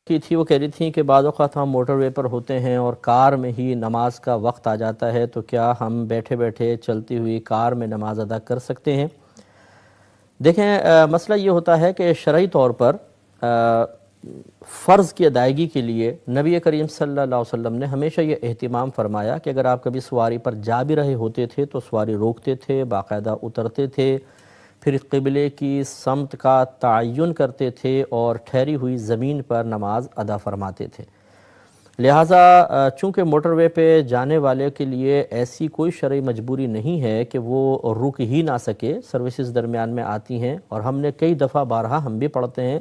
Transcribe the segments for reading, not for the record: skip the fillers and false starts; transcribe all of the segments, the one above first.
کی تھی، وہ کہہ رہی تھیں کہ بعض اوقات ہم موٹر وے پر ہوتے ہیں اور کار میں ہی نماز کا وقت آ جاتا ہے، تو کیا ہم بیٹھے بیٹھے چلتی ہوئی کار میں نماز ادا کر سکتے ہیں؟ دیکھیں، مسئلہ یہ ہوتا ہے کہ شرعی طور پر فرض کی ادائیگی کے لیے نبی کریم صلی اللہ علیہ وسلم نے ہمیشہ یہ اہتمام فرمایا کہ اگر آپ کبھی سواری پر جا بھی رہے ہوتے تھے تو سواری روکتے تھے، باقاعدہ اترتے تھے، پھر قبلے کی سمت کا تعین کرتے تھے اور ٹھہری ہوئی زمین پر نماز ادا فرماتے تھے۔ لہٰذا چونکہ موٹر وے پہ جانے والے کے لیے ایسی کوئی شرعی مجبوری نہیں ہے کہ وہ رک ہی نہ سکے، سروسز درمیان میں آتی ہیں، اور ہم نے کئی دفعہ بارہا ہم بھی پڑھتے ہیں،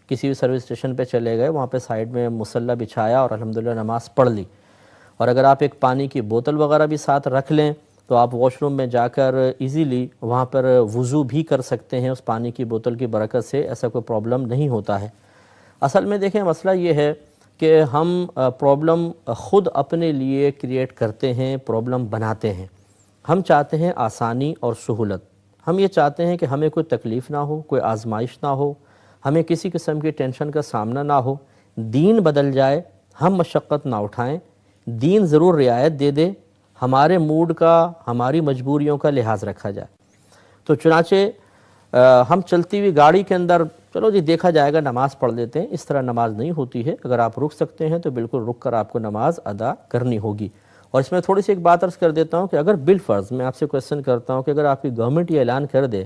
کسی بھی سروس اسٹیشن پہ چلے گئے، وہاں پہ سائیڈ میں مصلی بچھایا اور الحمدللہ نماز پڑھ لی۔ اور اگر آپ ایک پانی کی بوتل وغیرہ بھی ساتھ رکھ لیں تو آپ واش روم میں جا کر ایزیلی وہاں پر وضو بھی کر سکتے ہیں اس پانی کی بوتل کی برکت سے، ایسا کوئی پرابلم نہیں ہوتا ہے۔ اصل میں دیکھیں، مسئلہ یہ ہے کہ ہم پرابلم خود اپنے لیے کریٹ کرتے ہیں، پرابلم بناتے ہیں۔ ہم چاہتے ہیں آسانی اور سہولت، ہم یہ چاہتے ہیں کہ ہمیں کوئی تکلیف نہ ہو، کوئی آزمائش نہ ہو، ہمیں کسی قسم کی ٹینشن کا سامنا نہ ہو، دین بدل جائے، ہم مشقت نہ اٹھائیں، دین ضرور رعایت دے دے، ہمارے موڈ کا، ہماری مجبوریوں کا لحاظ رکھا جائے۔ تو چنانچہ ہم چلتی ہوئی گاڑی کے اندر چلو جی دیکھا جائے گا نماز پڑھ لیتے ہیں، اس طرح نماز نہیں ہوتی ہے۔ اگر آپ رک سکتے ہیں تو بالکل رک کر آپ کو نماز ادا کرنی ہوگی۔ اور اس میں تھوڑی سی ایک بات عرض کر دیتا ہوں کہ اگر بالفرض میں آپ سے کویسچن کرتا ہوں کہ اگر آپ کی گورنمنٹ یہ اعلان کر دے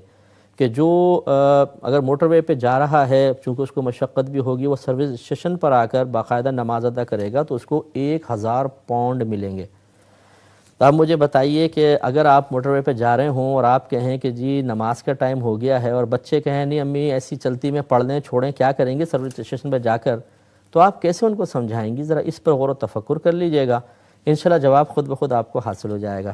کہ جو اگر موٹر وے پہ جا رہا ہے، چونکہ اس کو مشقت بھی ہوگی، وہ سروس اسٹیشن پر آ کر باقاعدہ نماز ادا کرے گا تو اس کو 1000 پاؤنڈ ملیں گے۔ تو آپ مجھے بتائیے کہ اگر آپ موٹر وے پہ جا رہے ہوں اور آپ کہیں کہ جی نماز کا ٹائم ہو گیا ہے، اور بچے کہیں نہیں امی ایسی چلتی میں پڑھ لیں، چھوڑیں، کیا کریں گے سروس اسٹیشن پہ جا کر، تو آپ کیسے ان کو سمجھائیں گی؟ ذرا اس پر غور و تفکر کر لیجئے گا، انشاءاللہ جواب خود بخود آپ کو حاصل ہو جائے گا۔